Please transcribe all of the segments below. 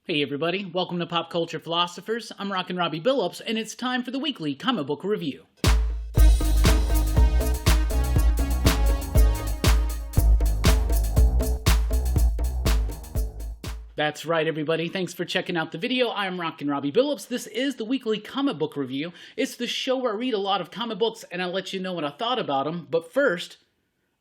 Hey everybody, welcome to Pop Culture Philosophers. I'm Rockin' Robbie Billups, and it's time for the weekly comic book review. That's right, everybody. Thanks for checking out the video. I'm Rockin' Robbie Billups. This is the weekly comic book review. It's the show where I read a lot of comic books and I let you know what I thought about them. But first,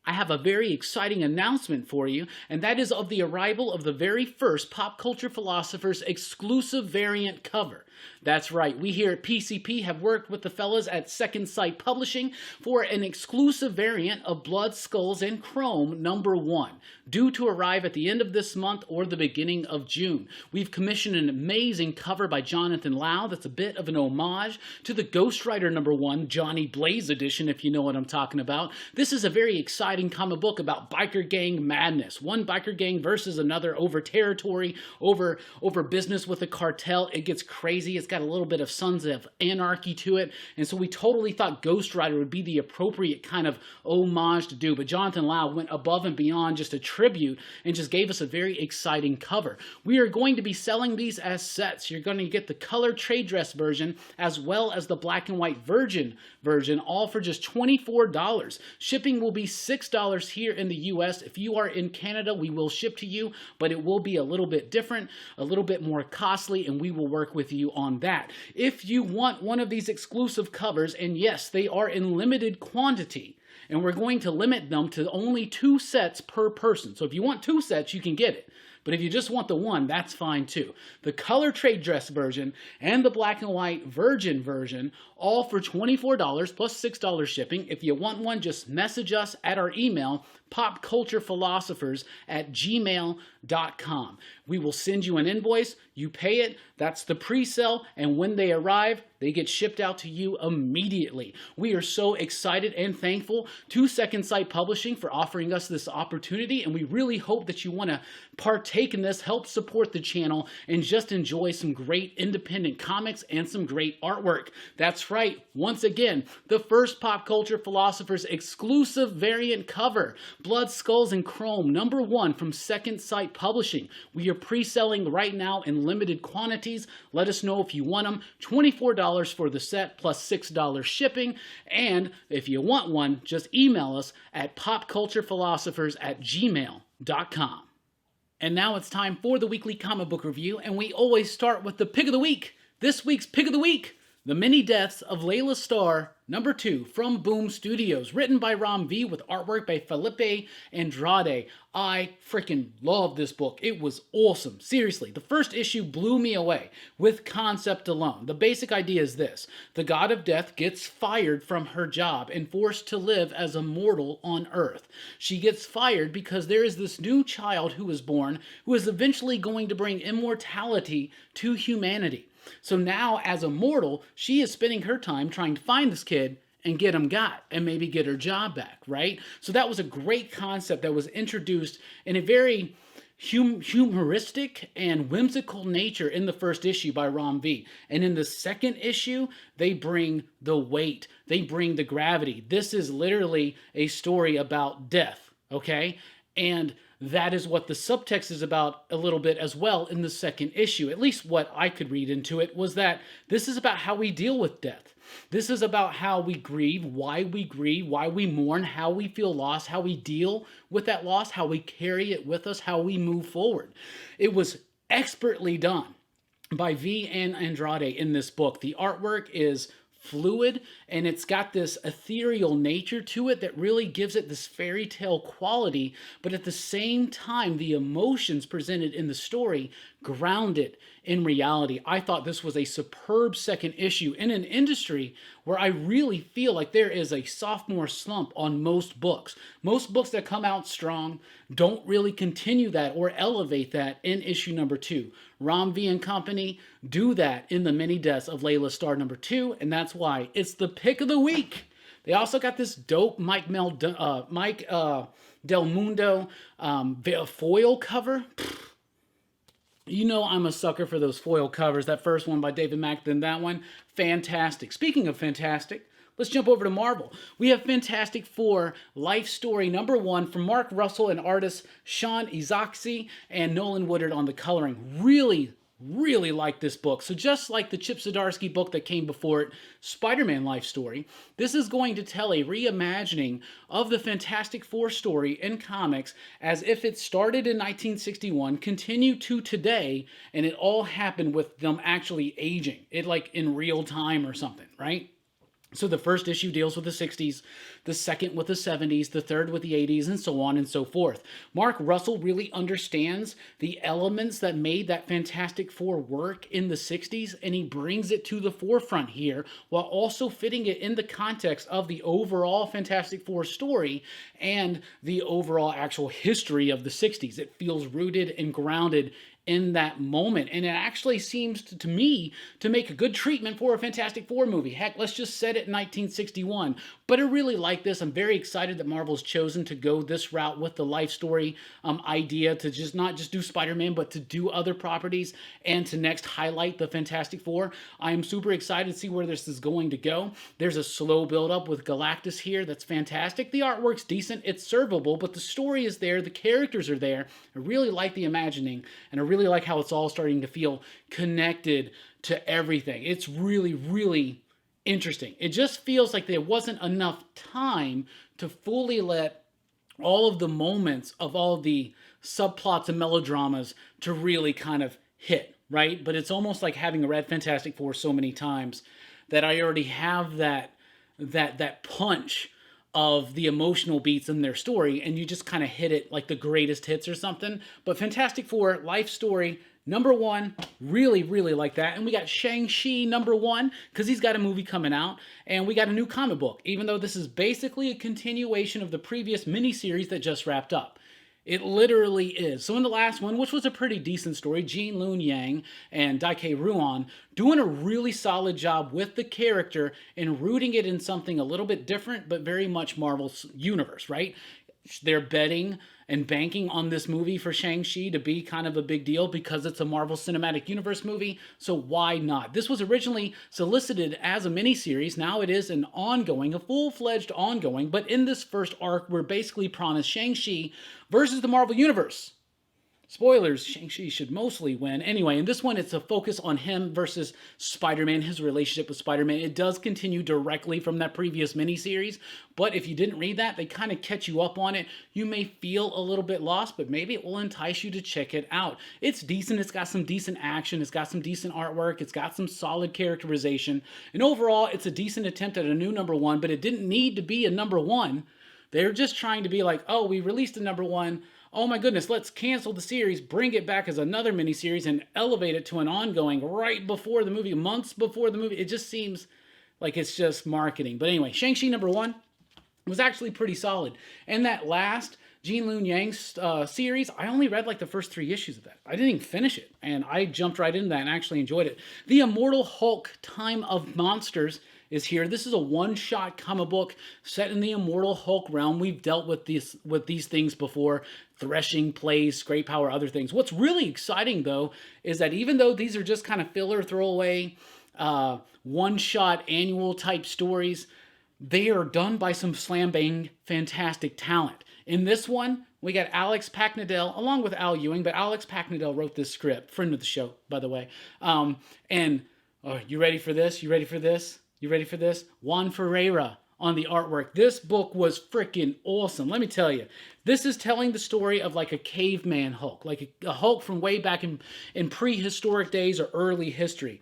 I have a very exciting announcement for you, and that is of the arrival of the very first Pop Culture Philosophers exclusive variant cover. That's right, we here at PCP have worked with the fellas at Second Sight Publishing for an exclusive variant of Blood, Skulls, and Chrome #1, due to arrive at the end of this month or the beginning of June. We've commissioned an amazing cover by Jonathan Lau that's a bit of an homage to the Ghost Rider #1, Johnny Blaze edition, if you know what I'm talking about. This is a very exciting comic book about biker gang madness. One biker gang versus another over territory, over business with a cartel. It gets crazy. It's got a little bit of Sons of Anarchy to it. And so we totally thought Ghost Rider would be the appropriate kind of homage to do. But Jonathan Lau went above and beyond just a tribute and just gave us a very exciting cover. We are going to be selling these as sets. You're going to get the color trade dress version as well as the black and white virgin version, all for just $24. Shipping will be $6 here in the US. If you are in Canada, we will ship to you, but it will be a little bit different, a little bit more costly, and we will work with you on that. If you want one of these exclusive covers, and yes, they are in limited quantity, and we're going to limit them to only 2 sets per person. So if you want 2 sets, you can get it. But if you just want the one, that's fine too. The color trade dress version and the black and white virgin version, all for $24 plus $6 shipping. If you want one, just message us at our email, popculturephilosophers@gmail.com. We will send you an invoice, you pay it, that's the pre-sale, and when they arrive, they get shipped out to you immediately. We are so excited and thankful to Second Sight Publishing for offering us this opportunity, and we really hope that you want to partake in this, help support the channel, and just enjoy some great independent comics and some great artwork. That's right, once again, the first Pop Culture Philosophers exclusive variant cover, Blood, Skulls, and Chrome #1 from Second Sight Publishing. We are pre-selling right now in limited quantities. Let us know if you want them. $24 for the set plus $6 shipping. And if you want one, just email us at popculturephilosophers@gmail.com. And now it's time for the weekly comic book review, and we always start with the pick of the week. This week's pick of the week: The Many Deaths of Layla Starr #2 from Boom Studios, written by Ram V with artwork by Felipe Andrade. I freaking love this book. It was awesome. Seriously, the first issue blew me away with concept alone. The basic idea is this: the god of death gets fired from her job and forced to live as a mortal on Earth. She gets fired because there is this new child who is born who is eventually going to bring immortality to humanity. So now, as a mortal, she is spending her time trying to find this kid and get him got, and maybe get her job back, right? So that was a great concept that was introduced in a very humoristic and whimsical nature in the first issue by Ram V. And in the second issue, they bring the weight, they bring the gravity. This is literally a story about death, okay? And that is what the subtext is about a little bit as well in the second issue. At least what I could read into it was that this is about how we deal with death. This is about how we grieve, why we mourn, how we feel loss, how we deal with that loss, how we carry it with us, how we move forward. It was expertly done by V and Andrade in this book. The artwork is fluid, and it's got this ethereal nature to it that really gives it this fairy tale quality, but at the same time, the emotions presented in the story ground it in reality. I thought this was a superb second issue in an industry where I really feel like there is a sophomore slump on most books. Most books that come out strong don't really continue that or elevate that in issue #2. Ram V and company do that in The Many Deaths of Layla Starr #2, and that's why it's the pick of the week. They also got this dope Mike Del Mundo foil cover. You know I'm a sucker for those foil covers. That first one by David Mack, then that one. Fantastic. Speaking of fantastic, let's jump over to Marvel. We have Fantastic Four Life Story #1 from Mark Russell and artists Sean Izaakse and Nolan Woodard on the coloring. Really really like this book. So just like the Chip Zdarsky book that came before it, Spider-Man Life Story, this is going to tell a reimagining of the Fantastic Four story in comics as if it started in 1961, continued to today, and it all happened with them actually aging. It like in real time or something, right? So the first issue deals with the 60s, the second with the 70s, the third with the 80s, and so on and so forth. Mark Russell really understands the elements that made that Fantastic Four work in the 60s, and he brings it to the forefront here while also fitting it in the context of the overall Fantastic Four story and the overall actual history of the 60s. It feels rooted and grounded in that moment, and it actually seems to me to make a good treatment for a Fantastic Four movie. Heck, let's just set it in 1961. But I really like this. I'm very excited that Marvel's chosen to go this route with the life story idea, to just not just do Spider-Man, but to do other properties and to next highlight the Fantastic Four. I am super excited to see where this is going to go. There's a slow build-up with Galactus here that's fantastic. The artwork's decent, it's servable, but the story is there, the characters are there. I really like the imagining, and I really like how it's all starting to feel connected to everything. It's really, really interesting. It just feels like there wasn't enough time to fully let all of the moments of all the subplots and melodramas to really kind of hit, right? But it's almost like having read Fantastic Four so many times that I already have that punch of the emotional beats in their story, and you just kind of hit it like the greatest hits or something. But Fantastic Four life story #1, really, really like that. And we got Shang-Chi #1, because he's got a movie coming out, and we got a new comic book, even though this is basically a continuation of the previous miniseries that just wrapped up. It literally is. So in the last one, which was a pretty decent story, Jean Lun Yang and Daike Ruan doing a really solid job with the character and rooting it in something a little bit different, but very much Marvel's universe, right? They're betting and banking on this movie for Shang-Chi to be kind of a big deal because it's a Marvel Cinematic Universe movie, so why not? This was originally solicited as a miniseries. Now it is an ongoing, a full-fledged ongoing, but in this first arc, we're basically promised Shang-Chi versus the Marvel Universe. Spoilers, Shang-Chi should mostly win. Anyway, in this one, it's a focus on him versus Spider-Man, his relationship with Spider-Man. It does continue directly from that previous miniseries, but if you didn't read that, they kind of catch you up on it. You may feel a little bit lost, but maybe it will entice you to check it out. It's decent. It's got some decent action. It's got some decent artwork. It's got some solid characterization. And overall, it's a decent attempt at a new #1, but it didn't need to be a #1. They're just trying to be like, oh, we released a #1. Oh my goodness, let's cancel the series, bring it back as another miniseries, and elevate it to an ongoing right before the movie, months before the movie. It just seems like it's just marketing. But anyway, Shang-Chi #1 was actually pretty solid. And that last Jean Lun Yang series, I only read like the first 3 issues of that. I didn't even finish it, and I jumped right into that and actually enjoyed it. The Immortal Hulk Time of Monsters is here. This is a one-shot comic book set in the Immortal Hulk realm. We've dealt with these things before. Threshing, Plays, Great Power, other things. What's really exciting, though, is that even though these are just kind of filler, throwaway, one-shot, annual-type stories, they are done by some slam-bang fantastic talent. In this one, we got Alex Packnadell, along with Al Ewing, but Alex Packnadell wrote this script, friend of the show, by the way. You ready for this? You ready for this? You ready for this? Juan Ferreira on the artwork. This book was freaking awesome. Let me tell you, this is telling the story of like a caveman Hulk, like a Hulk from way back in prehistoric days or early history.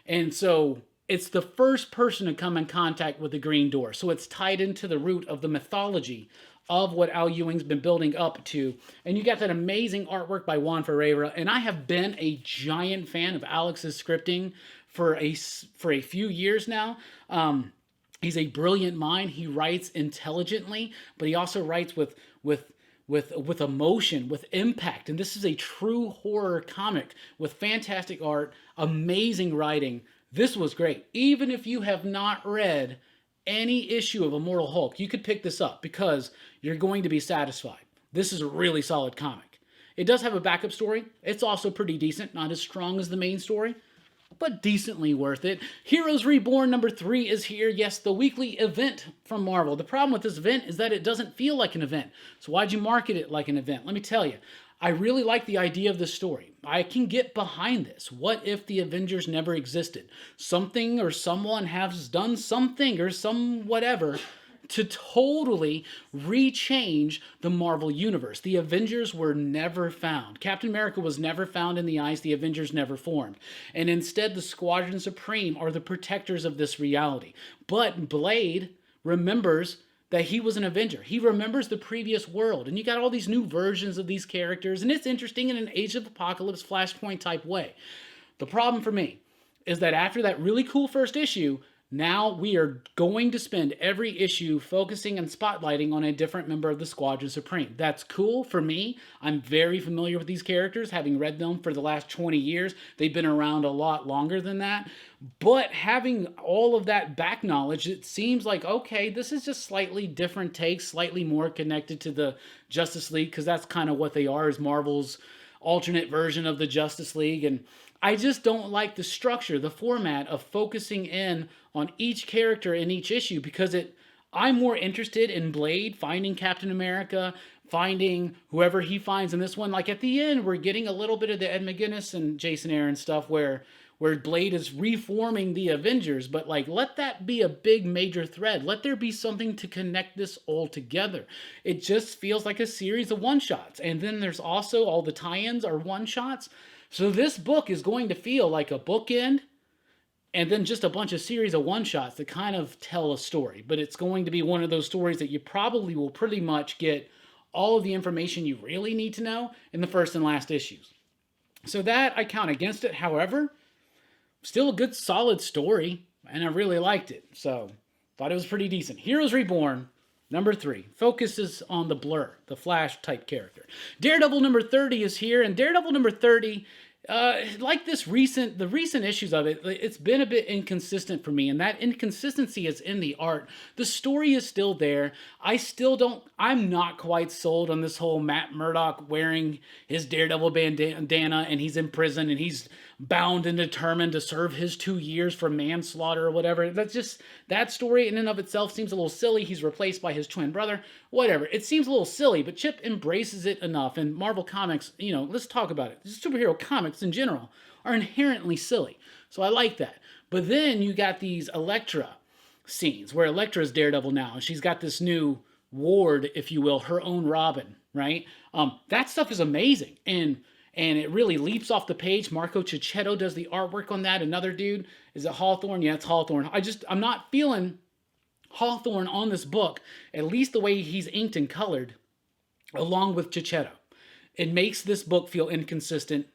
And so it's the first person to come in contact with the Green Door. So it's tied into the root of the mythology of what Al Ewing's been building up to. And you got that amazing artwork by Juan Ferreira. And I have been a giant fan of Alex's scripting for a few years now. He's a brilliant mind. He writes intelligently, but he also writes with emotion, with impact. And this is a true horror comic with fantastic art, amazing writing. This was great. Even if you have not read any issue of Immortal Hulk, you could pick this up because you're going to be satisfied. This is a really solid comic. It does have a backup story. It's also pretty decent, not as strong as the main story, but decently worth it. Heroes Reborn #3 is here. Yes, the weekly event from Marvel. The problem with this event is that it doesn't feel like an event. So why'd you market it like an event? Let me tell you. I really like the idea of the story. I can get behind this. What if the Avengers never existed? Something or someone has done something or some whatever to totally rechange the Marvel Universe. The Avengers were never found. Captain America was never found in the ice. The Avengers never formed. And instead, the Squadron Supreme are the protectors of this reality. But Blade remembers that he was an Avenger. He remembers the previous world. And you got all these new versions of these characters. And it's interesting in an Age of Apocalypse Flashpoint type way. The problem for me is that after that really cool first issue, now we are going to spend every issue focusing and spotlighting on a different member of the Squadron Supreme. That's cool for me. I'm very familiar with these characters, having read them for the last 20 years. They've been around a lot longer than that. But having all of that back knowledge, it seems like, okay, this is just slightly different takes, slightly more connected to the Justice League, because that's kind of what they are, is Marvel's alternate version of the Justice League. And I just don't like the structure, the format of focusing in on each character in each issue, because I'm more interested in Blade finding Captain America, finding whoever he finds in this one. Like at the end, we're getting a little bit of the Ed McGuinness and Jason Aaron stuff where Blade is reforming the Avengers, but like let that be a big major thread. Let there be something to connect this all together. It just feels like a series of one-shots. And then there's also all the tie-ins are one-shots. So this book is going to feel like a bookend and then just a bunch of series of one-shots that kind of tell a story. But it's going to be one of those stories that you probably will pretty much get all of the information you really need to know in the first and last issues. So that I count against it. However, still a good solid story, and I really liked it. So thought it was pretty decent. Heroes Reborn, number 3, focuses on the Blur, the Flash type character. Daredevil number 30 is here, and Daredevil number 30, like the recent issues of it, it's been a bit inconsistent for me, and that inconsistency is in the art. The story is still there. I'm not quite sold on this whole Matt Murdock wearing his Daredevil bandana, and he's in prison, and he's bound and determined to serve his 2 years for manslaughter or whatever. That story in and of itself seems a little silly. He's replaced by his twin brother, whatever. It seems a little silly, but Chip embraces it enough. And Marvel Comics, let's talk about it. Superhero comics in general are inherently silly. So I like that. But then you got these Elektra scenes where Elektra's Daredevil now, and she's got this new ward, if you will, her own Robin, right? That stuff is amazing. And it really leaps off the page. Marco Cicchetto does the artwork on that. Another dude, is it Hawthorne? Yeah, it's Hawthorne. I'm not feeling Hawthorne on this book, at least the way he's inked and colored, along with Cicchetto. It makes this book feel inconsistent.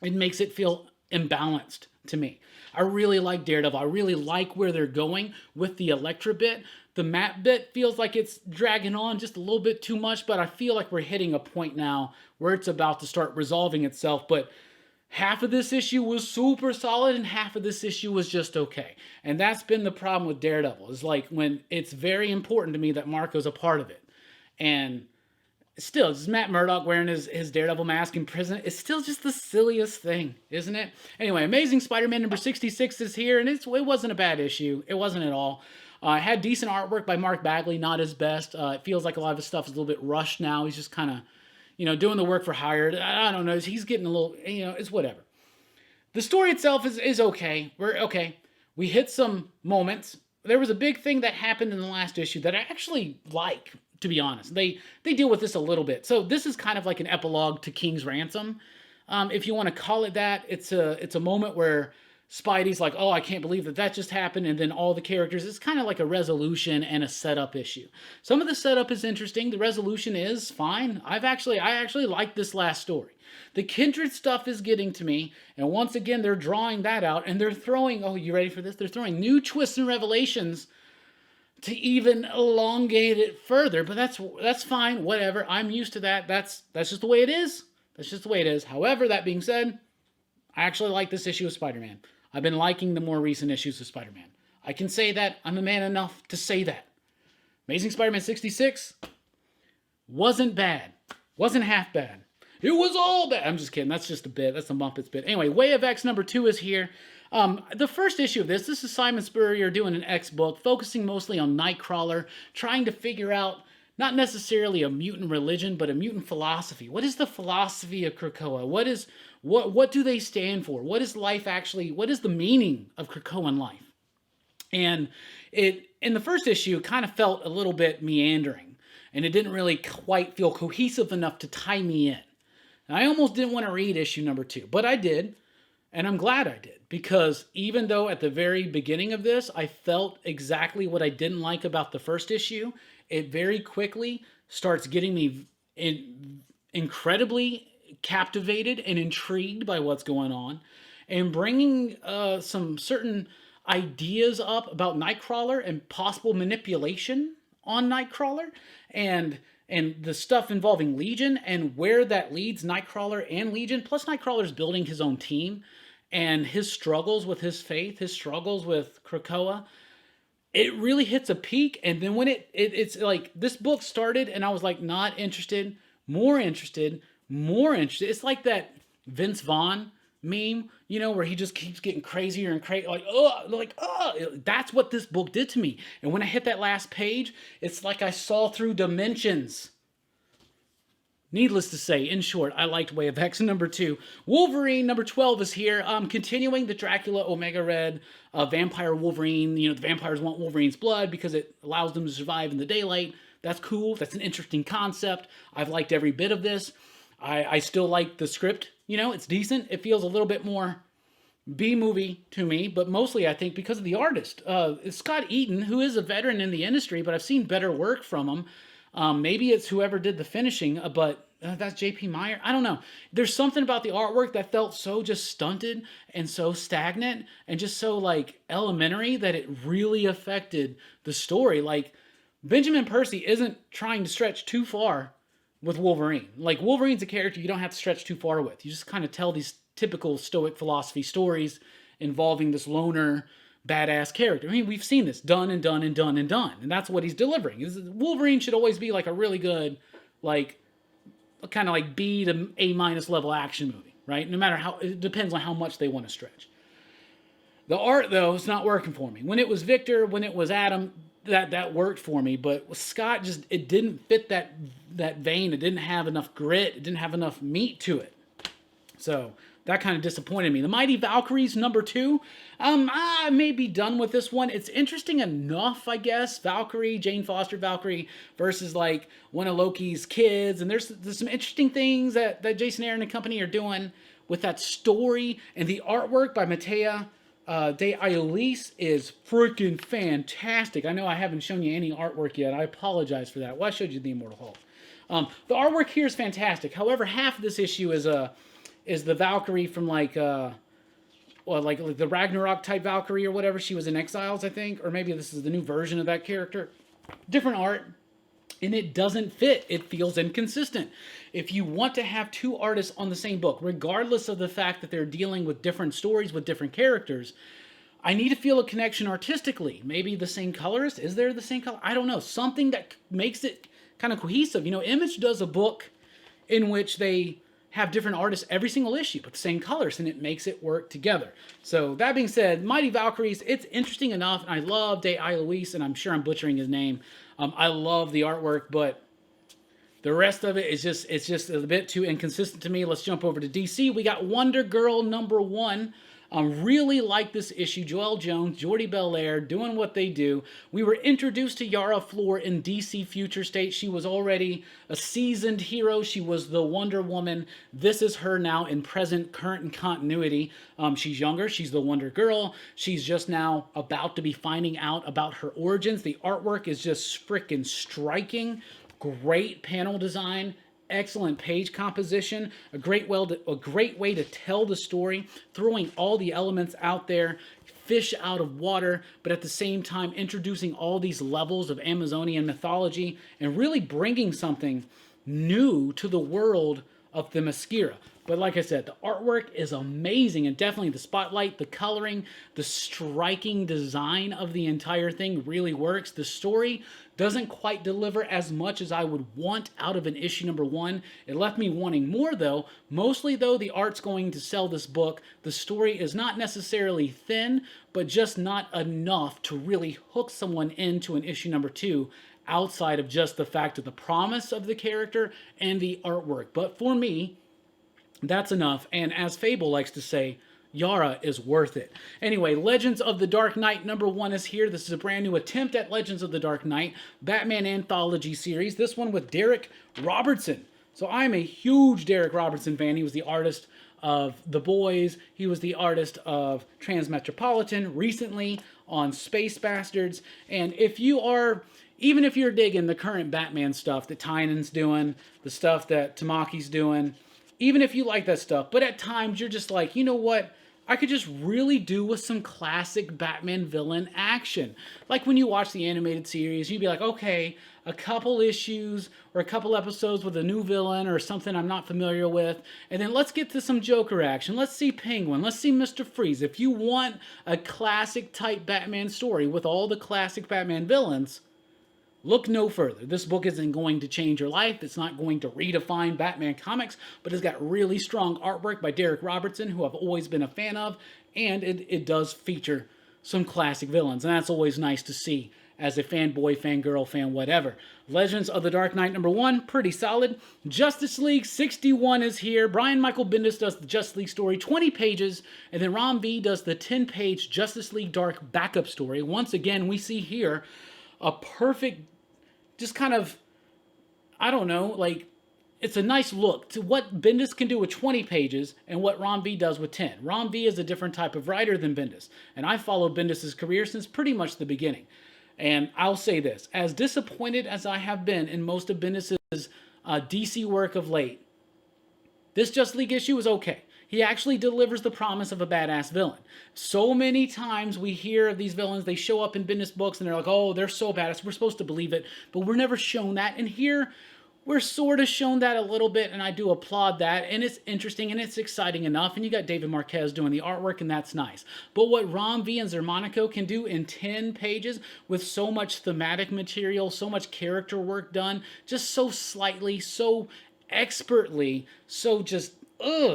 It makes it feel imbalanced to me. I really like Daredevil. I really like where they're going with the Elektra bit. The Matt bit feels like it's dragging on just a little bit too much, but I feel like we're hitting a point now where it's about to start resolving itself. But half of this issue was super solid and half of this issue was just okay. And that's been the problem with Daredevil, is like when it's very important to me that Marco's a part of it. And still, it's Matt Murdock wearing his Daredevil mask in prison. It's still just the silliest thing, isn't it? Anyway, Amazing Spider-Man number 66 is here, and it wasn't a bad issue. It wasn't at all. It had decent artwork by Mark Bagley, not his best. It feels like a lot of his stuff is a little bit rushed now. He's just kind of, doing the work for hire. I don't know. He's getting a little, it's whatever. The story itself is okay. We're okay. We hit some moments. There was a big thing that happened in the last issue that I actually like, to be honest. They deal with this a little bit. So this is kind of like an epilogue to King's Ransom. If you want to call it that, it's a moment where Spidey's like, oh, I can't believe that just happened, and then all the characters, it's kind of like a resolution and a setup issue. Some of the setup is interesting. The resolution is fine. I actually like this last story. The Kindred stuff is getting to me, and once again, they're drawing that out, and they're throwing, oh, you ready for this? They're throwing new twists and revelations to even elongate it further, but that's fine, whatever. I'm used to that. That's just the way it is. That's just the way it is. However, that being said, I actually like this issue of Spider-Man. I've been liking the more recent issues of Spider-Man. I can say that. I'm a man enough to say that. Amazing Spider-Man 66 wasn't bad. Wasn't half bad. It was all bad. I'm just kidding. That's just a bit. That's a Muppets bit. Anyway, Way of X number 2 is here. The first issue of this is Simon Spurrier doing an X book, focusing mostly on Nightcrawler, trying to figure out not necessarily a mutant religion, but a mutant philosophy. What is the philosophy of Krakoa? What do they stand for? What is life actually? What is the meaning of Krakoan life? And it in the first issue kind of felt a little bit meandering, and it didn't really quite feel cohesive enough to tie me in. And I almost didn't want to read issue number 2, but I did, and I'm glad I did, because even though at the very beginning of this I felt exactly what I didn't like about the first issue, it very quickly starts getting me incredibly captivated and intrigued by what's going on, and bringing some certain ideas up about Nightcrawler and possible manipulation on Nightcrawler, and the stuff involving Legion and where that leads Nightcrawler and Legion. Plus, Nightcrawler's building his own team, and his struggles with his faith, his struggles with Krakoa. It really hits a peak, and then when it's like this book started, and I was like not interested, more interested, more interested. It's like that Vince Vaughn meme, you know, where he just keeps getting crazier and crazy, that's what this book did to me. And when I hit that last page, it's like I saw through dimensions. Needless to say, in short, I liked Way of X number 2. Wolverine number 12 is here. Continuing the Dracula Omega Red vampire Wolverine. You know, the vampires want Wolverine's blood because it allows them to survive in the daylight. That's cool. That's an interesting concept. I've liked every bit of this. I still like the script. You know, it's decent. It feels a little bit more B-movie to me, but mostly I think because of the artist. It's Scott Eaton, who is a veteran in the industry, but I've seen better work from him. Maybe it's whoever did the finishing, but that's J.P. Meyer. I don't know. There's something about the artwork that felt so just stunted and so stagnant and just so like elementary that it really affected the story. Like, Benjamin Percy isn't trying to stretch too far with Wolverine. Like, Wolverine's a character you don't have to stretch too far with. You just kind of tell these typical stoic philosophy stories involving this loner, badass character. I mean, we've seen this done and done and done and done, and that's what he's delivering. Wolverine should always be like a really good, like, kind of like B to A- level action movie, right? No matter how, it depends on how much they want to stretch. The art, though, is not working for me. When it was Victor, when it was Adam, that worked for me, but with Scott, just, it didn't fit that vein. It didn't have enough grit. It didn't have enough meat to it. So that kind of disappointed me. The Mighty Valkyries number 2. I may be done with this one. It's interesting enough, I guess. Valkyrie, Jane Foster Valkyrie versus like one of Loki's kids, and there's some interesting things that Jason Aaron and company are doing with that story, and the artwork by Mattea de Iolis is freaking fantastic. I know I haven't shown you any artwork yet. I apologize for that. Well, I showed you the Immortal Hulk. The artwork here is fantastic. However, half of this issue is the Valkyrie from like the Ragnarok type Valkyrie or whatever. She was in Exiles, I think, or maybe this is the new version of that character. Different art, and it doesn't fit. It feels inconsistent. If you want to have two artists on the same book, regardless of the fact that they're dealing with different stories with different characters, I need to feel a connection artistically. Maybe the same colorist? Is there the same color? I don't know. Something that makes it kind of cohesive. You know, Image does a book in which they have different artists every single issue, but the same colors, and it makes it work together. So that being said, Mighty Valkyries, it's interesting enough, and I love De Luis, and I'm sure I'm butchering his name. I love the artwork, but the rest of it is just a bit too inconsistent to me. Let's jump over to DC. We got Wonder Girl number 1. Really like this issue. Joelle Jones, Jordi Belair doing what they do. We were introduced to Yara Flor in DC Future State. She was already a seasoned hero. She was the Wonder Woman. This is her now in present, current, and continuity. She's younger. She's the Wonder Girl. She's just now about to be finding out about her origins. The artwork is just freaking striking. Great panel design. Excellent page composition, a great way to tell the story, throwing all the elements out there, fish out of water, but at the same time introducing all these levels of Amazonian mythology and really bringing something new to the world of Themyscira. But like I said, the artwork is amazing, and definitely the spotlight, the coloring, the striking design of the entire thing really works. The story doesn't quite deliver as much as I would want out of an issue number 1. It left me wanting more, though. Mostly, though, the art's going to sell this book. The story is not necessarily thin, but just not enough to really hook someone into an issue number 2 outside of just the fact of the promise of the character and the artwork. But for me, that's enough. And as Fable likes to say, Yara is worth it. Anyway, Legends of the Dark Knight #1 is here. This is a brand new attempt at Legends of the Dark Knight, Batman anthology series. This one with Darick Robertson. So I'm a huge Darick Robertson fan. He was the artist of The Boys. He was the artist of Transmetropolitan recently on Space Bastards. And if you are, even if you're digging the current Batman stuff that Tynan's doing, the stuff that Tamaki's doing, even if you like that stuff, but at times you're just like, you know what? I could just really do with some classic Batman villain action. Like when you watch the animated series, you'd be like, okay, a couple issues or a couple episodes with a new villain or something I'm not familiar with, and then let's get to some Joker action. Let's see Penguin. Let's see Mr. Freeze. If you want a classic type Batman story with all the classic Batman villains, look no further. This book isn't going to change your life. It's not going to redefine Batman comics, but it's got really strong artwork by Darick Robertson, who I've always been a fan of, and it does feature some classic villains, and that's always nice to see as a fanboy, fangirl, fan, whatever. Legends of the Dark Knight #1, pretty solid. Justice League 61 is here. Brian Michael Bendis does the Justice League story, 20 pages, and then Ron V does the 10-page Justice League Dark backup story. Once again, we see here a perfect, just kind of, I don't know, like, it's a nice look to what Bendis can do with 20 pages and what Ron V does with 10. Ron V is a different type of writer than Bendis, and I followed Bendis' career since pretty much the beginning. And I'll say this, as disappointed as I have been in most of Bendis' DC work of late, this Justice League issue is okay. He actually delivers the promise of a badass villain. So many times we hear of these villains, they show up in Bendis books and they're like, oh, they're so badass, we're supposed to believe it, but we're never shown that. And here, we're sort of shown that a little bit, and I do applaud that, and it's interesting and it's exciting enough, and you got David Marquez doing the artwork, and that's nice. But what Ron V and Zermanico can do in 10 pages with so much thematic material, so much character work done, just so slightly, so expertly, so just,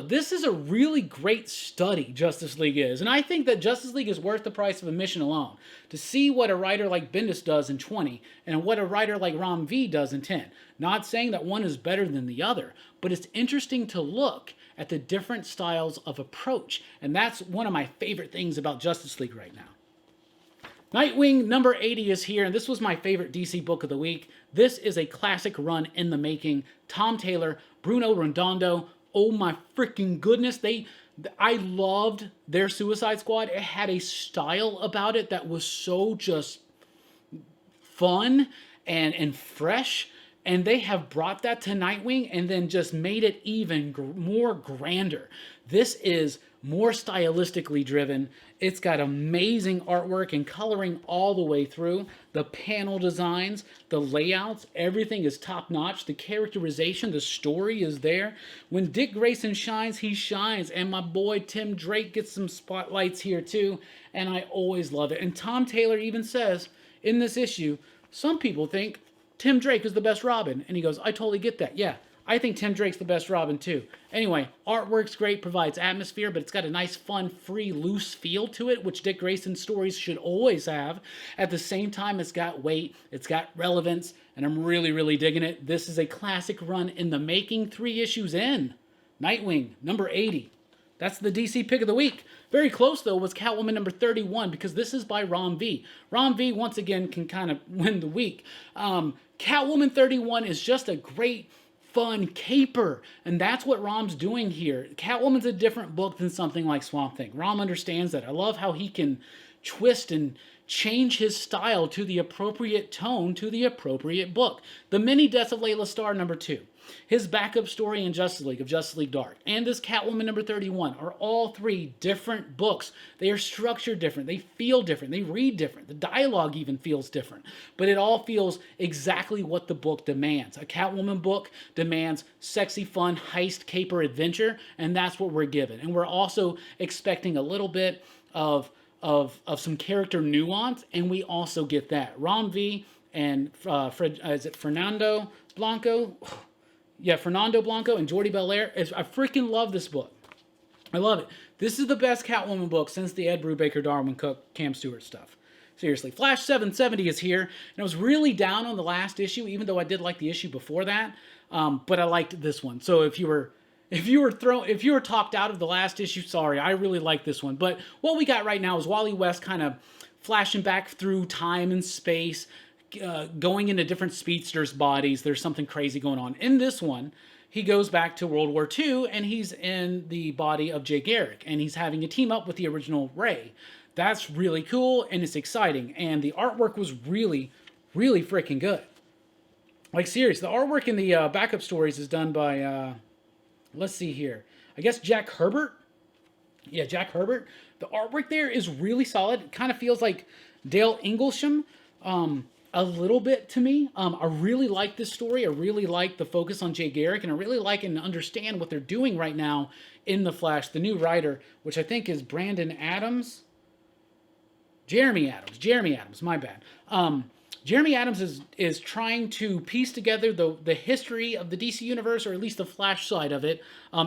this is a really great study, Justice League is. And I think that Justice League is worth the price of admission alone. To see what a writer like Bendis does in 20 and what a writer like Ron V does in 10. Not saying that one is better than the other, but it's interesting to look at the different styles of approach. And that's one of my favorite things about Justice League right now. Nightwing #80 is here, and this was my favorite DC book of the week. This is a classic run in the making. Tom Taylor, Bruno Redondo. Oh my freaking goodness, I loved their Suicide Squad. It had a style about it that was so just fun and fresh, and they have brought that to Nightwing and then just made it even more grander. This is more stylistically driven. It's got amazing artwork and coloring all the way through. The panel designs, the layouts, everything is top-notch. The characterization, the story is there. When Dick Grayson shines, he shines. And my boy Tim Drake gets some spotlights here too. And I always love it. And Tom Taylor even says in this issue, some people think Tim Drake is the best Robin. And he goes, I totally get that. Yeah. I think Tim Drake's the best Robin, too. Anyway, artwork's great, provides atmosphere, but it's got a nice, fun, free, loose feel to it, which Dick Grayson's stories should always have. At the same time, it's got weight, it's got relevance, and I'm really, really digging it. This is a classic run in the making, 3 issues in. Nightwing, #80. That's the DC pick of the week. Very close, though, was Catwoman #31, because this is by Ron V. Ron V, once again, can kind of win the week. Catwoman 31 is just a great, fun caper, and that's what Rom's doing here. Catwoman's a different book than something like Swamp Thing. Rom understands that. I love how he can twist and change his style to the appropriate tone, to the appropriate book. The Many Deaths of Layla Starr #2. His backup story in Justice League of Justice League Dark, and this Catwoman #31 are all 3 different books. They are structured different. They feel different. They read different. The dialogue even feels different. But it all feels exactly what the book demands. A Catwoman book demands sexy, fun, heist, caper, adventure, and that's what we're given. And we're also expecting a little bit of some character nuance, and we also get that. Ron V and is it Fernando Blanco? Yeah, Fernando Blanco and Jordi Belair. I freaking love this book. I love it. This is the best Catwoman book since the Ed Brubaker, Darwin Cook, Cam Stewart stuff. Seriously, Flash 770 is here, and I was really down on the last issue, even though I did like the issue before that. But I liked this one. So if you were talked out of the last issue, sorry, I really like this one. But what we got right now is Wally West kind of flashing back through time and space, going into different speedsters' bodies. There's something crazy going on. In this one, he goes back to World War II, and he's in the body of Jay Garrick, and he's having to team up with the original Ray. That's really cool, and it's exciting. And the artwork was really, really freaking good. Like, serious. The artwork in the backup stories is done by, let's see here. I guess Jack Herbert? Yeah, Jack Herbert. The artwork there is really solid. It kind of feels like Dale Inglesham a little bit to me. I really like this story. I really like the focus on Jay Garrick, and I really like and understand what they're doing right now in The Flash. The new writer, which I think is Jeremy Adams, my bad. Jeremy Adams is trying to piece together the history of the DC Universe, or at least the Flash side of it,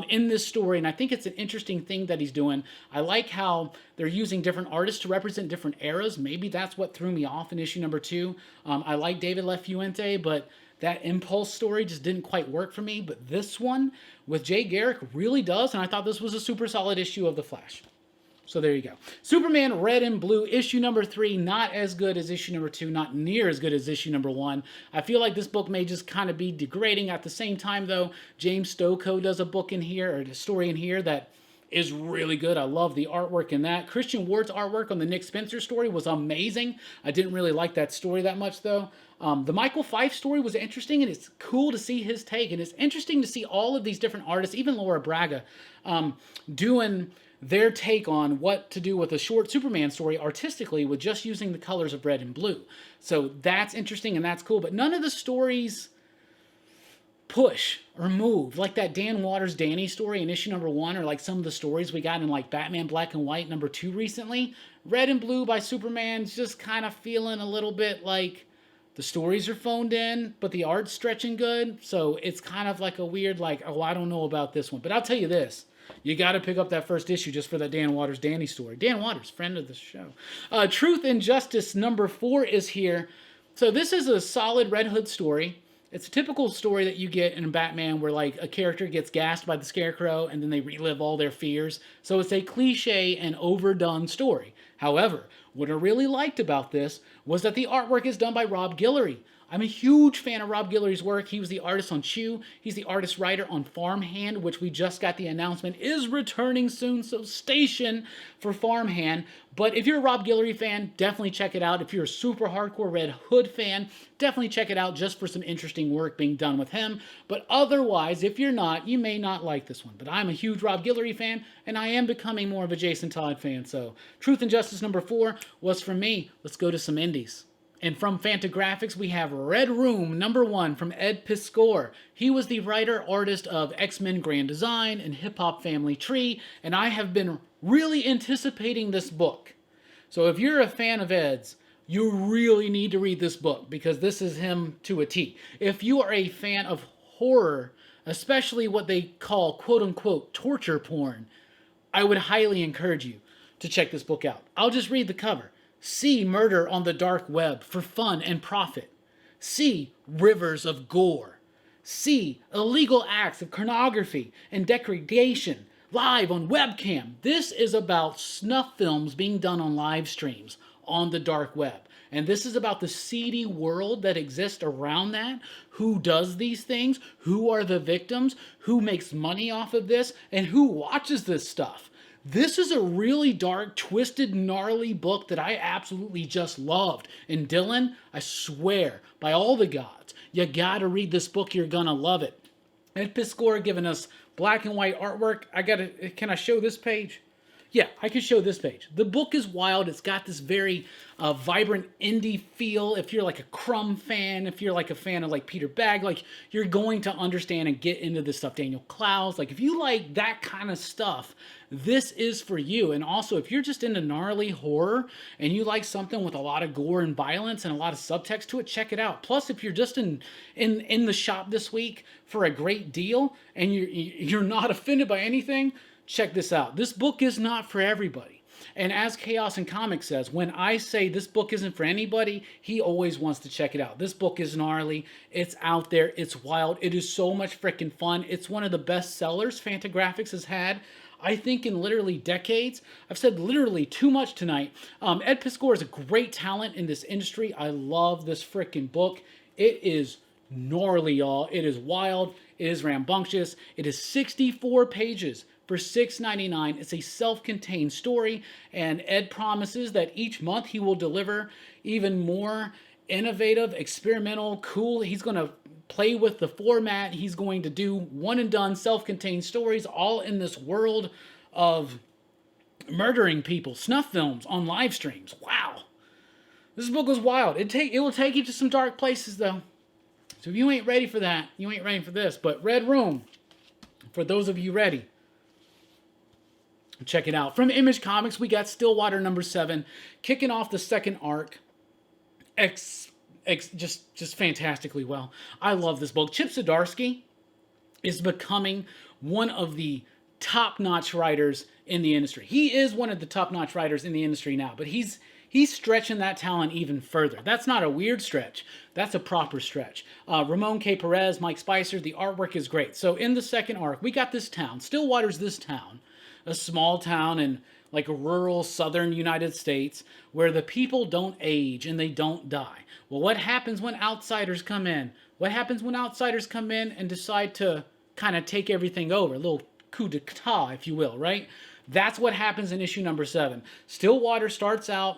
in this story, and I think it's an interesting thing that he's doing. I like how they're using different artists to represent different eras. Maybe that's what threw me off in issue number 2. I like David LaFuente, but that Impulse story just didn't quite work for me. But this one with Jay Garrick really does, and I thought this was a super solid issue of The Flash. So there you go. Superman Red and Blue, issue number 3, not as good as issue number 2, not near as good as issue number 1. I feel like this book may just kind of be degrading. At the same time, though, James Stokoe does a book in here, or a story in here, that is really good. I love the artwork in that. Christian Ward's artwork on the Nick Spencer story was amazing. I didn't really like that story that much, though. The Michael Fife story was interesting, and it's cool to see his take, and it's interesting to see all of these different artists, even Laura Braga, doing their take on what to do with a short Superman story artistically with just using the colors of red and blue. So that's interesting and that's cool, but none of the stories push or move like that Dan Waters Danny story in issue number 1, or like some of the stories we got in like Batman Black and White number 2 recently. Red and Blue by Superman's just kind of feeling a little bit like the stories are phoned in, but the art's stretching good. So it's kind of like a weird, like, oh, I don't know about this one. But I'll tell you this. You got to pick up that first issue just for that Dan Waters Danny story. Dan Waters, friend of the show. Truth and Justice number 4 is here. So this is a solid Red Hood story. It's a typical story that you get in Batman where like a character gets gassed by the Scarecrow and then they relive all their fears. So it's a cliche and overdone story. However, what I really liked about this was that the artwork is done by Rob Guillory. I'm a huge fan of Rob Guillory's work. He was the artist on Chew. He's the artist-writer on Farmhand, which we just got the announcement is returning soon, so station for Farmhand. But if you're a Rob Guillory fan, definitely check it out. If you're a super hardcore Red Hood fan, definitely check it out just for some interesting work being done with him. But otherwise, if you're not, you may not like this one. But I'm a huge Rob Guillory fan, and I am becoming more of a Jason Todd fan. So Truth and Justice number 4 was from me. Let's go to some indies. And from Fantagraphics, we have Red Room number 1 from Ed Piskor. He was the writer-artist of X-Men Grand Design and Hip Hop Family Tree, and I have been really anticipating this book. So if you're a fan of Ed's, you really need to read this book, because this is him to a T. If you are a fan of horror, especially what they call quote-unquote torture porn, I would highly encourage you to check this book out. I'll just read the cover. See murder on the dark web for fun and profit. See rivers of gore. See illegal acts of pornography and degradation live on webcam. This is about snuff films being done on live streams on the dark web. And this is about the seedy world that exists around that. Who does these things? Who are the victims? Who makes money off of this? And who watches this stuff? This is a really dark, twisted, gnarly book that I absolutely just loved. And Dylan, I swear, by all the gods, you gotta read this book. You're gonna love it. Ed Piskor giving us black and white artwork. Can I show this page? Yeah, I can show this page. The book is wild. It's got this very vibrant indie feel. If you're like a Crumb fan, if you're like a fan of like Peter Bagg, like you're going to understand and get into this stuff. Daniel Clowes, like if you like that kind of stuff, this is for you. And also, if you're just into gnarly horror and you like something with a lot of gore and violence and a lot of subtext to it, check it out. Plus, if you're just in the shop this week for a great deal and you're not offended by anything, check this out. This book is not for everybody. And as Chaos and Comics says, when I say this book isn't for anybody, he always wants to check it out. This book is gnarly. It's out there. It's wild. It is so much freaking fun. It's one of the best sellers Fantagraphics has had, I think, in literally decades. I've said literally too much tonight. Ed Piskor is a great talent in this industry. I love this freaking book. It is gnarly, y'all. It is wild. It is rambunctious. It is 64 pages for $6.99. It's a self-contained story, and Ed promises that each month he will deliver even more innovative, experimental, cool. He's going to play with the format. He's going to do one and done self-contained stories all in this world of murdering people, snuff films on live streams. Wow. This book was wild. It will take you to some dark places, though. So if you ain't ready for that, you ain't ready for this. But Red Room, for those of you ready, check it out. From Image Comics, we got Stillwater number 7, kicking off the second arc. Just fantastically well. I love this book. Chip Zdarsky is becoming one of the top-notch writers in the industry. He is one of the top-notch writers in the industry now, but he's stretching that talent even further. That's not a weird stretch. That's a proper stretch. Ramon K. Perez, Mike Spicer, the artwork is great. So in the second arc, we got this town. Stillwater's this town. A small town in like a rural southern United States where the people don't age and they don't die. Well, what happens when outsiders come in? What happens when outsiders come in and decide to kind of take everything over? A little coup d'etat, if you will, right? That's what happens in issue number 7. Stillwater starts out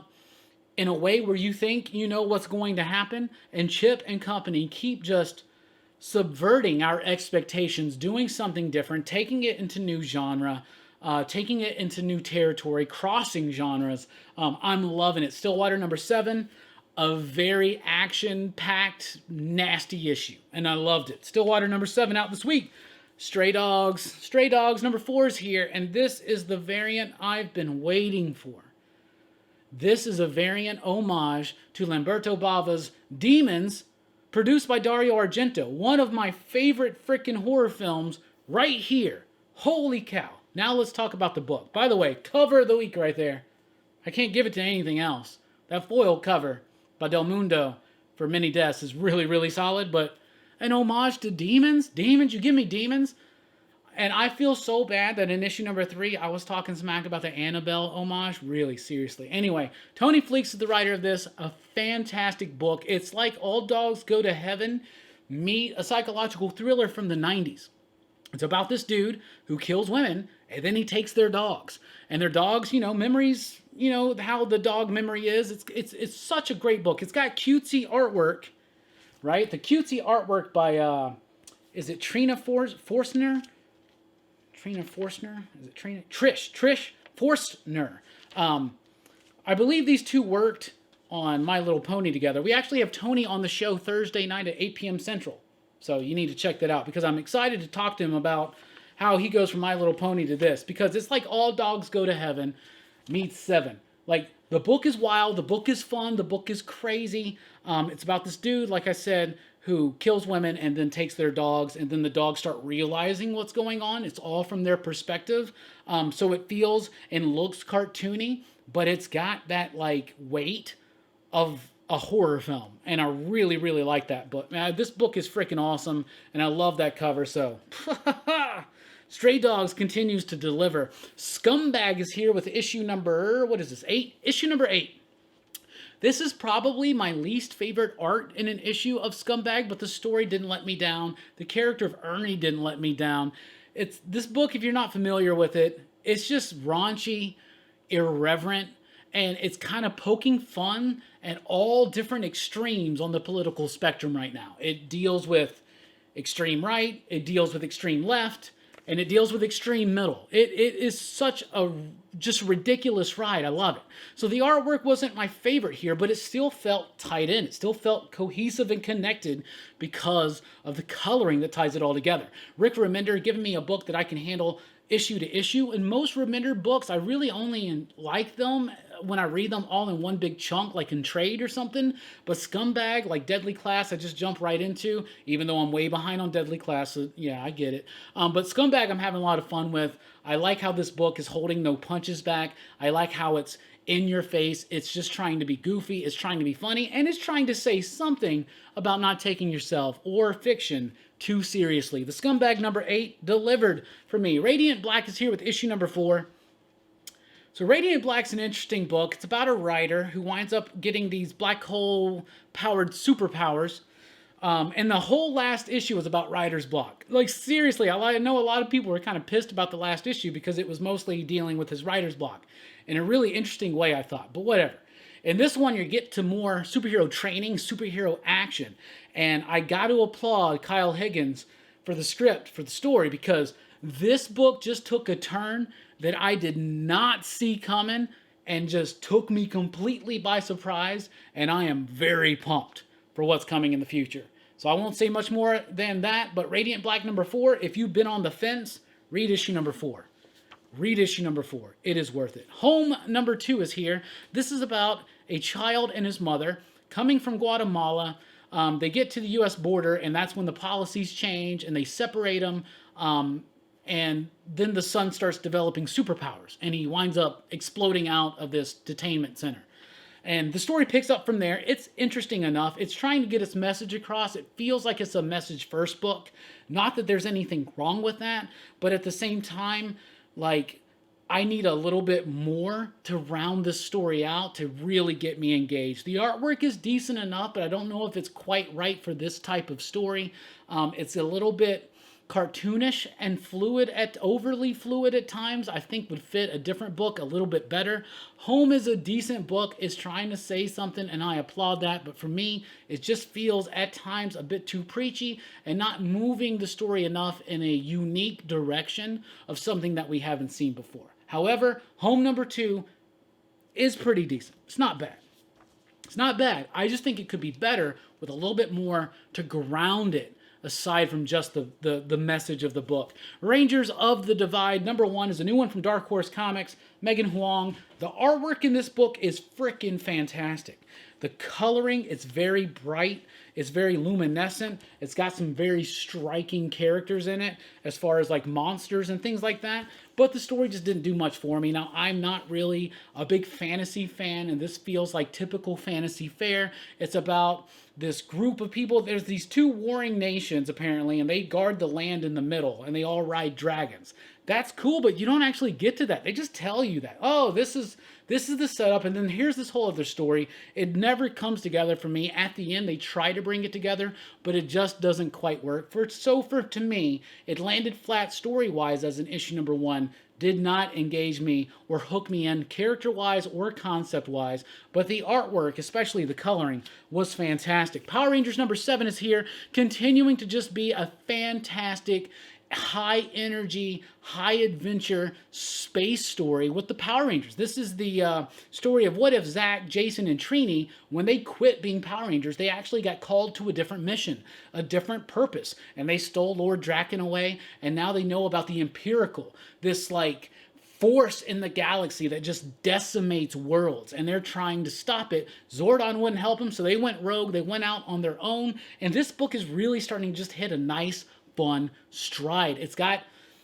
in a way where you think you know what's going to happen, and Chip and company keep just subverting our expectations, doing something different, taking it into new genre, taking it into new territory, crossing genres. I'm loving it. Stillwater number 7, a very action-packed, nasty issue, and I loved it. Stillwater number 7 out this week. Stray Dogs number 4 is here, and this is the variant I've been waiting for. This is a variant homage to Lamberto Bava's Demons, produced by Dario Argento. One of my favorite freaking horror films right here. Holy cow. Now let's talk about the book. By the way, cover of the week right there. I can't give it to anything else. That foil cover by Del Mundo for Many Deaths is really, really solid, but an homage to Demons? Demons? You give me Demons? And I feel so bad that in issue number 3, I was talking smack about the Annabelle homage. Really, seriously. Anyway, Tony Fleecs is the writer of this. A fantastic book. It's like All Dogs Go to Heaven meet a psychological thriller from the 90s. It's about this dude who kills women, and then he takes their dogs. And their dogs, memories, how the dog memory is. It's such a great book. It's got cutesy artwork, right? The cutesy artwork by, is it Trina Forstner? Trina Forstner? Is it Trina? Trish Forstner. I believe these two worked on My Little Pony together. We actually have Tony on the show Thursday night at 8 p.m. Central. So you need to check that out because I'm excited to talk to him about how he goes from My Little Pony to this. Because it's like All Dogs Go to Heaven meets 7. Like, the book is wild, the book is fun, the book is crazy. It's about this dude, like I said, who kills women and then takes their dogs, and then the dogs start realizing what's going on. It's all from their perspective. So it feels and looks cartoony, but it's got that, like, weight of a horror film. And I really, really like that book. Man, this book is freaking awesome, and I love that cover, so... Stray Dogs continues to deliver. Scum Bag is here with issue number... What is this? 8? Issue number 8. This is probably my least favorite art in an issue of Scum Bag, but the story didn't let me down. The character of Ernie didn't let me down. This book, if you're not familiar with it, it's just raunchy, irreverent, and it's kind of poking fun at all different extremes on the political spectrum right now. It deals with extreme right, it deals with extreme left, and it deals with extreme middle. It is such a just ridiculous ride. I love it. So the artwork wasn't my favorite here, but it still felt tied in. It still felt cohesive and connected because of the coloring that ties it all together. Rick Remender giving me a book that I can handle issue to issue. And most Remender books, I really only like them when I read them all in one big chunk, like in trade or something. But Scum Bag, like Deadly Class, I just jump right into, even though I'm way behind on Deadly Class. So yeah, I get it. But Scum Bag, I'm having a lot of fun with. I like how this book is holding no punches back. I like how it's in your face. It's just trying to be goofy. It's trying to be funny. And it's trying to say something about not taking yourself or fiction too seriously. The Scum Bag number 8 delivered for me. Radiant Black is here with issue number 4. So Radiant Black's an interesting book. It's about a writer who winds up getting these black hole powered superpowers. And the whole last issue was about writer's block. Like, seriously, I know a lot of people were kind of pissed about the last issue because it was mostly dealing with his writer's block in a really interesting way, I thought. But whatever. In this one, you get to more superhero training, superhero action. And I got to applaud Kyle Higgins for the script, for the story, because this book just took a turn that I did not see coming and just took me completely by surprise. And I am very pumped for what's coming in the future. So I won't say much more than that, but Radiant Black number 4, if you've been on the fence, read issue number 4. Read issue number 4. It is worth it. Home number 2 is here. This is about a child and his mother coming from Guatemala. They get to the U.S. border, and that's when the policies change, and they separate them. And then the son starts developing superpowers, and he winds up exploding out of this detainment center. And the story picks up from there. It's interesting enough. It's trying to get its message across. It feels like it's a message-first book. Not that there's anything wrong with that, but at the same time, like, I need a little bit more to round this story out to really get me engaged. The artwork is decent enough, but I don't know if it's quite right for this type of story. It's a little bit cartoonish and overly fluid at times. I think would fit a different book a little bit better. Home is a decent book. It's trying to say something, and I applaud that. But for me, it just feels at times a bit too preachy and not moving the story enough in a unique direction of something that we haven't seen before. However, Home number 2 is pretty decent. It's not bad. It's not bad. I just think it could be better with a little bit more to ground it aside from just the message of the book. Rangers of the Divide, number 1, is a new one from Dark Horse Comics, Megan Huang. The artwork in this book is freaking fantastic. The coloring, it's very bright. It's very luminescent. It's got some very striking characters in it as far as like monsters and things like that. But the story just didn't do much for me. Now, I'm not really a big fantasy fan, and this feels like typical fantasy fare. It's about this group of people. There's these 2 warring nations, apparently, and they guard the land in the middle, and they all ride dragons. That's cool, but you don't actually get to that. They just tell you that, oh, this is the setup, and then here's this whole other story. It never comes together for me. At the end, they try to bring it together, but it just doesn't quite work. To me, it landed flat story-wise as an issue number 1. Did not engage me or hook me in character-wise or concept-wise, but the artwork, especially the coloring, was fantastic. Power Rangers number 7 is here, continuing to just be a fantastic high energy, high adventure space story with the Power Rangers. This is the story of what if Zach, Jason, and Trini, when they quit being Power Rangers, they actually got called to a different mission, a different purpose, and they stole Lord Draken away, and now they know about the Empirical, this like force in the galaxy that just decimates worlds, and they're trying to stop it. Zordon wouldn't help them, so they went rogue. They went out on their own, and this book is really starting to just hit a nice, fun stride. It's got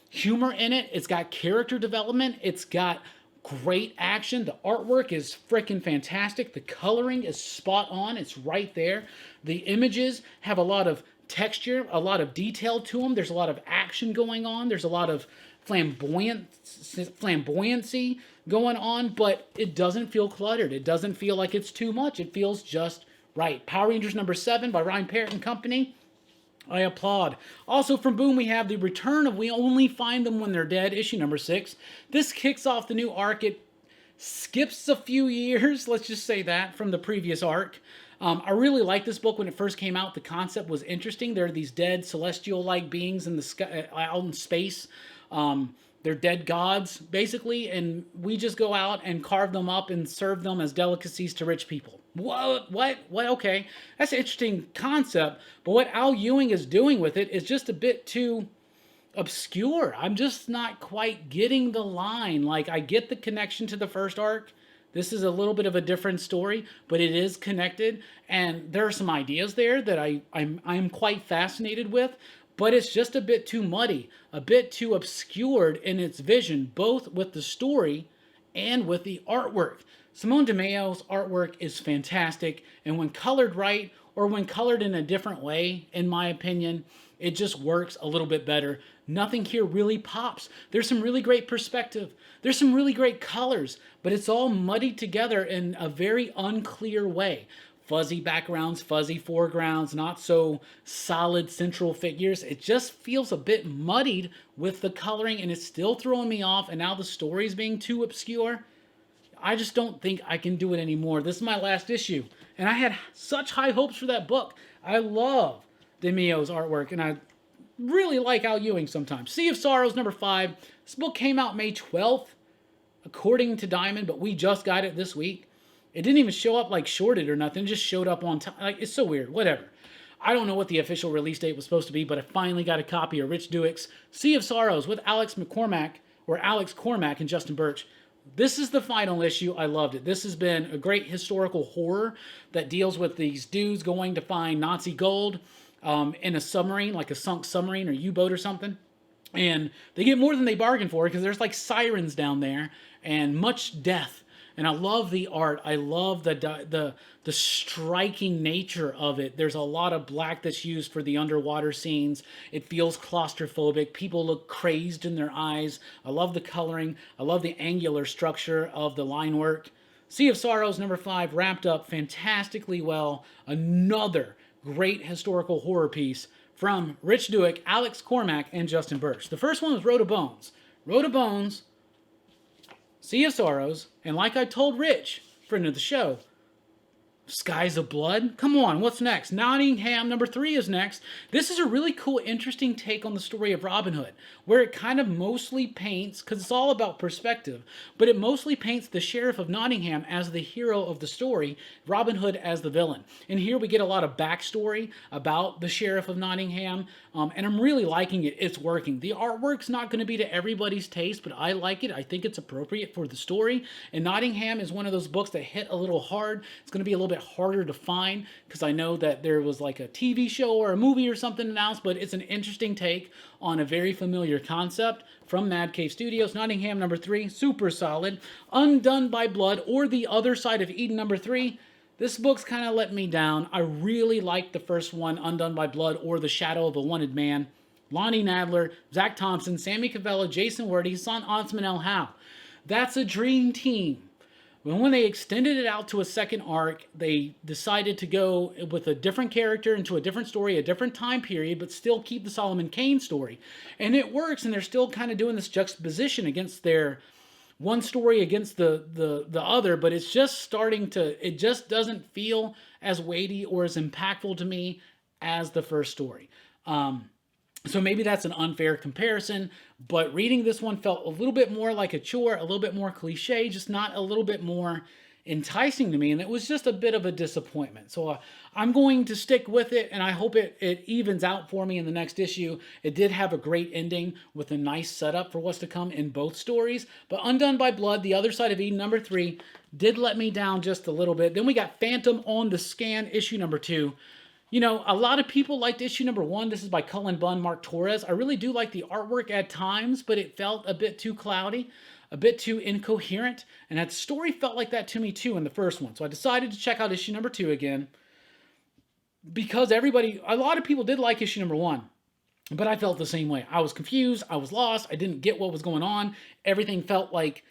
humor in it. It's got character development. It's got great action. The artwork is freaking fantastic. The coloring is spot on. It's right there. The images have a lot of texture, a lot of detail to them. There's a lot of action going on. There's a lot of flamboyancy going on, but it doesn't feel cluttered. It doesn't feel like it's too much. It feels just right. Power Rangers number 7 by Ryan Parrott and Company. I applaud. Also from Boom, we have the return of We Only Find Them When They're Dead, issue number 6. This kicks off the new arc. It skips a few years, let's just say that, from the previous arc. I really liked this book when it first came out. The concept was interesting. There are these dead celestial-like beings in the sky, out in space. They're dead gods, basically, and we just go out and carve them up and serve them as delicacies to rich people. What? Okay, that's an interesting concept, but what Al Ewing is doing with it is just a bit too obscure. I'm just not quite getting the line. Like, I get the connection to the first arc, This is a little bit of a different story, but it is connected, and there are some ideas there that I'm quite fascinated with, but it's just a bit too muddy, a bit too obscured in its vision, both with the story and with the artwork. Simone DeMeo's artwork is fantastic, and when colored right, or when colored in a different way, in my opinion, it just works a little bit better. Nothing here really pops. There's some really great perspective. There's some really great colors, but it's all muddied together in a very unclear way. Fuzzy backgrounds, fuzzy foregrounds, not so solid central figures. It just feels a bit muddied with the coloring, and it's still throwing me off, and now the story's being too obscure. I just don't think I can do it anymore. This is my last issue, and I had such high hopes for that book. I love DeMeo's artwork, and I really like Al Ewing sometimes. Sea of Sorrows, number 5. This book came out May 12th, according to Diamond, but we just got it this week. It didn't even show up like shorted or nothing. It just showed up on time. Like, it's so weird. Whatever. I don't know what the official release date was supposed to be, but I finally got a copy of Rich Douek's Sea of Sorrows with Alex Cormack and Justin Birch. This is the final issue. I loved it. This has been a great historical horror that deals with these dudes going to find Nazi gold in a submarine, like a sunk submarine or U-boat or something. And they get more than they bargained for because there's like sirens down there and much death. And I love the art. I love the striking nature of it. There's a lot of black that's used for the underwater scenes. It feels claustrophobic. People look crazed in their eyes. I love the coloring. I love the angular structure of the line work. Sea of Sorrows, number 5, wrapped up fantastically well. Another great historical horror piece from Rich Douek, Alex Cormack, and Justin Birch. The first one was Road of Bones. Road of Bones, Sea of Sorrows, and like I told Rich, friend of the show, Skies of Blood? Come on, what's next? Nottingham, number 3 is next. This is a really cool, interesting take on the story of Robin Hood, where it kind of mostly paints, because it's all about perspective, but it mostly paints the Sheriff of Nottingham as the hero of the story, Robin Hood as the villain. And here we get a lot of backstory about the Sheriff of Nottingham, and I'm really liking it. It's working. The artwork's not going to be to everybody's taste, but I like it. I think it's appropriate for the story, and Nottingham is one of those books that hit a little hard. It's going to be a little bit harder to find because I know that there was like a TV show or a movie or something announced, but it's an interesting take on a very familiar concept from Mad Cave Studios. Nottingham, number 3, super solid. Undone by Blood, or The Other Side of Eden, number 3. This book's kind of let me down. I really liked the first one, Undone by Blood, or The Shadow of a Wanted Man. Lonnie Nadler, Zach Thompson, Sammy Cavella, Jason Word, Hassan Otsman Howe. That's a dream team. When they extended it out to a second arc, they decided to go with a different character into a different story, a different time period, but still keep the Solomon Kane story. And it works, and they're still kind of doing this juxtaposition against their one story against the other, but it's just starting to, it just doesn't feel as weighty or as impactful to me as the first story. So maybe that's an unfair comparison, but reading this one felt a little bit more like a chore, a little bit more cliche, just not a little bit more enticing to me, and it was just a bit of a disappointment. So I'm going to stick with it, and I hope it evens out for me in the next issue. It did have a great ending with a nice setup for what's to come in both stories, but Undone by Blood, The Other Side of Eden, number 3, did let me down just a little bit. Then we got Phantom on the Scan, issue number 2. You know, a lot of people liked issue number 1. This is by Cullen Bunn, Mark Torres. I really do like the artwork at times, but it felt a bit too cloudy, a bit too incoherent, and that story felt like that to me too in the first one. So I decided to check out issue number 2 again because a lot of people did like issue number 1, but I felt the same way. I was confused. I was lost. I didn't get what was going on. Everything felt like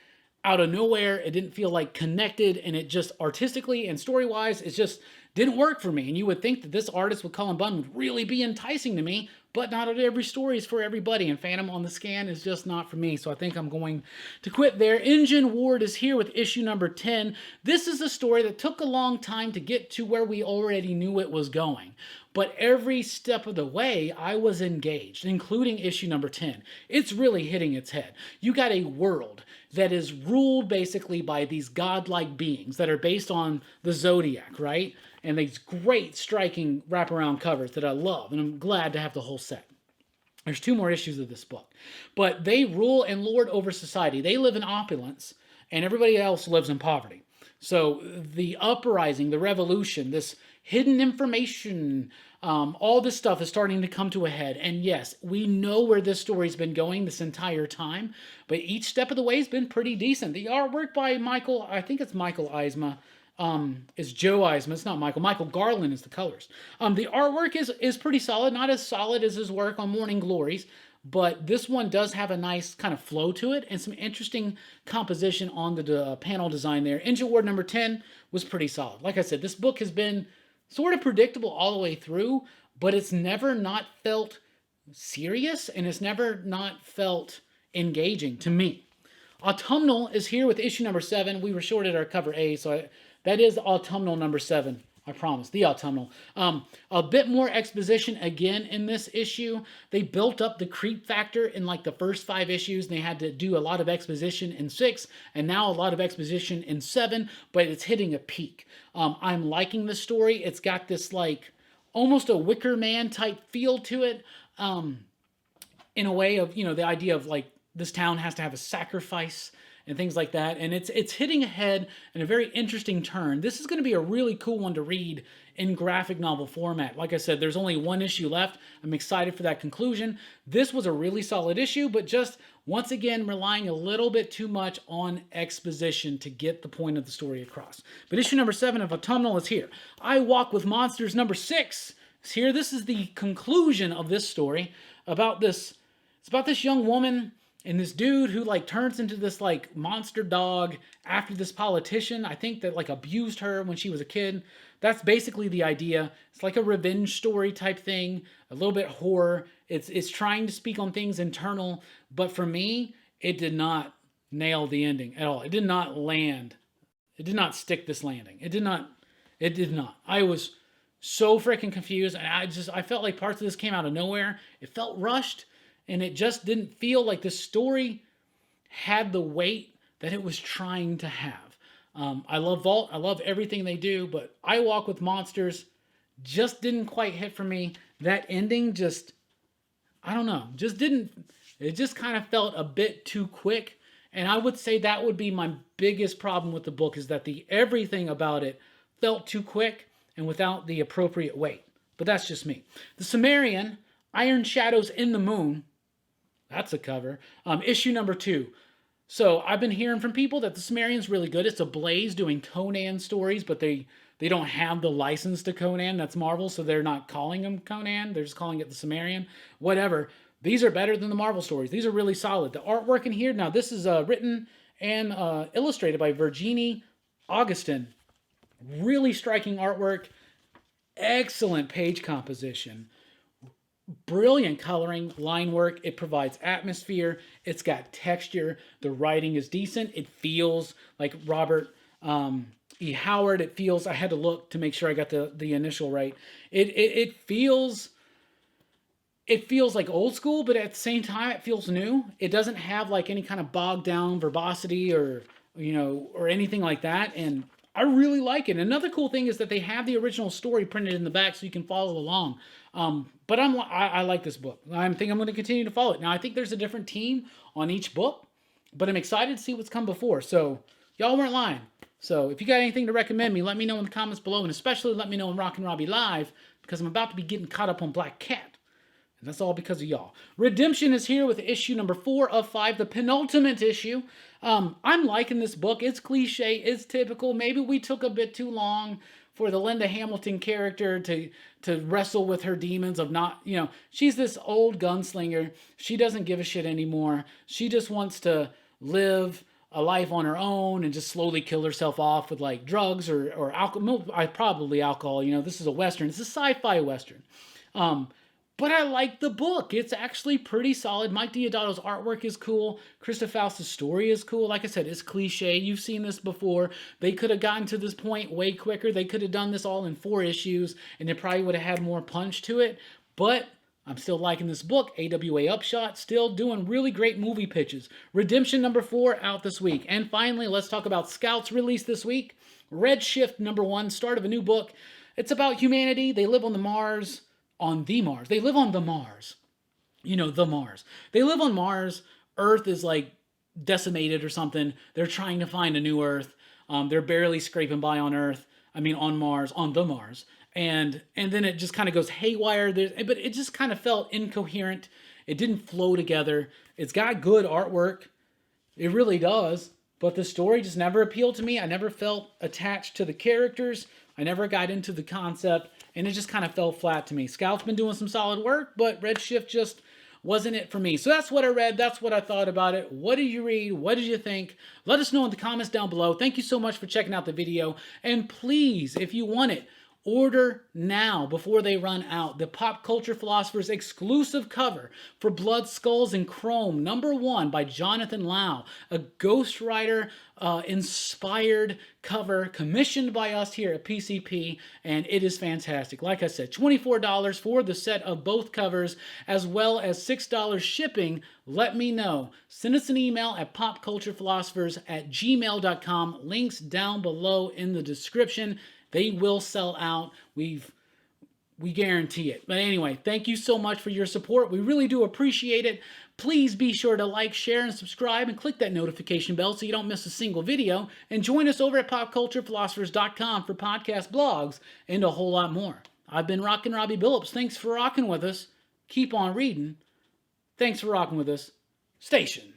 out of nowhere. It didn't feel like connected, and it just artistically and story-wise, it just didn't work for me. And you would think that this artist with Cullen Bunn would really be enticing to me, but not every story is for everybody, and Phantom on the Scan is just not for me, so I think I'm going to quit there. Engine Ward is here with issue number 10. This is a story that took a long time to get to where we already knew it was going, but every step of the way, I was engaged, including issue number 10. It's really hitting its head. You got a world that is ruled basically by these godlike beings that are based on the Zodiac, right? And these great striking wraparound covers that I love, and I'm glad to have the whole set. There's 2 more issues of this book. But they rule and lord over society. They live in opulence, and everybody else lives in poverty. So the uprising, the revolution, this hidden information, all this stuff is starting to come to a head. And yes, we know where this story's been going this entire time, but each step of the way has been pretty decent. The artwork by Michael, I think it's Michael Eisma, is Joe Eisma. It's not Michael. Michael Garland is the colors. The artwork is pretty solid, not as solid as his work on Morning Glories, but this one does have a nice kind of flow to it and some interesting composition on the panel design there. Inch Award number 10 was pretty solid. Like I said, this book has been sort of predictable all the way through, but it's never not felt serious and it's never not felt engaging to me. Autumnal is here with issue number 7. We were short at our cover A, so that is Autumnal number 7. I promise, the Autumnal. A bit more exposition again in this issue. They built up the creep factor in like the first 5 issues, and they had to do a lot of exposition in 6, and now a lot of exposition in 7, but it's hitting a peak. I'm liking the story. It's got this like almost a Wicker Man type feel to it, in a way of, the idea of like this town has to have a sacrifice and things like that. And it's hitting ahead in a very interesting turn. This is going to be a really cool one to read in graphic novel format. Like I said, there's only 1 issue left. I'm excited for that conclusion. This was a really solid issue, but just once again, relying a little bit too much on exposition to get the point of the story across. But issue number 7 of Autumnal is here. I Walk with Monsters number 6 is here. This is the conclusion of this story about this. It's about this young woman and this dude who like turns into this like monster dog after this politician, I think, that like abused her when she was a kid. That's basically the idea. It's like a revenge story type thing, a little bit horror. It's trying to speak on things internal, but for me, it did not nail the ending at all. It did not land. It did not stick this landing. It did not. I was so freaking confused, and I felt like parts of this came out of nowhere. It felt rushed. And it just didn't feel like the story had the weight that it was trying to have. I love Vault. I love everything they do. But I Walk with Monsters just didn't quite hit for me. That ending just, I don't know, just didn't. It just kind of felt a bit too quick. And I would say that would be my biggest problem with the book, is that everything about it felt too quick and without the appropriate weight. But that's just me. The Sumerian, Iron Shadows in the Moon. That's a cover. Issue number 2. So I've been hearing from people that the Sumerian's really good. It's a Blaze doing Conan stories, but they don't have the license to Conan. That's Marvel, so they're not calling them Conan. They're just calling it the Sumerian. Whatever. These are better than the Marvel stories. These are really solid. The artwork in here, now this is written and illustrated by Virginie Augustin. Really striking artwork. Excellent page composition. Brilliant coloring, line work. It provides atmosphere. It's got texture. The writing is decent. It feels like Robert E. Howard. It feels, I had to look to make sure I got the initial right. It feels like old school, but at the same time, it feels new. It doesn't have like any kind of bogged down verbosity or anything like that. And I really like it. Another cool thing is that they have the original story printed in the back so you can follow along. But I like this book. I think I'm going to continue to follow it. Now, I think there's a different team on each book, but I'm excited to see what's come before. So, y'all weren't lying. So, if you got anything to recommend me, let me know in the comments below, and especially let me know in Rockin' Robbie Live, because I'm about to be getting caught up on Black Cat. And that's all because of y'all. Redemption is here with issue number 4 of 5, the penultimate issue. I'm liking this book. It's cliche. It's typical. Maybe we took a bit too long for the Linda Hamilton character to wrestle with her demons of not, she's this old gunslinger. She doesn't give a shit anymore. She just wants to live a life on her own and just slowly kill herself off with like drugs or alcohol. Probably alcohol. This is a Western. It's a sci-fi Western. But I like the book. It's actually pretty solid. Mike Deodato's artwork is cool. Krista Faust's story is cool. Like I said, it's cliche. You've seen this before. They could have gotten to this point way quicker. They could have done this all in 4 issues, and it probably would have had more punch to it. But I'm still liking this book. AWA Upshot, still doing really great movie pitches. Redemption number 4 out this week. And finally, let's talk about Scouts released this week. Redshift number 1, start of a new book. It's about humanity. They live on the Mars. They live on the Mars. The Mars. They live on Mars. Earth is like decimated or something. They're trying to find a new Earth. They're barely scraping by on Earth. I mean, on Mars, on the Mars. And then it just kind of goes haywire. But it just kind of felt incoherent. It didn't flow together. It's got good artwork. It really does. But the story just never appealed to me. I never felt attached to the characters. I never got into the concept. And it just kind of fell flat to me. Scout's been doing some solid work, but Redshift just wasn't it for me. So that's what I read. That's what I thought about it. What did you read? What did you think? Let us know in the comments down below. Thank you so much for checking out the video. And please, if you want it, order now before they run out. The Pop Culture Philosophers exclusive cover for Blood, Skulls, and Chrome, #1 by Jonathan Lau. A Ghost Rider inspired cover commissioned by us here at PCP, and it is fantastic. Like I said, $24 for the set of both covers, as well as $6 shipping. Let me know. Send us an email at popculturephilosophers@gmail.com. Links down below in the description. They will sell out. We guarantee it. But anyway, thank you so much for your support. We really do appreciate it. Please be sure to like, share, and subscribe, and click that notification bell so you don't miss a single video. And join us over at popculturephilosophers.com for podcast blogs and a whole lot more. I've been Rockin' Robbie Billups. Thanks for rocking with us. Keep on reading. Thanks for rocking with us. Station.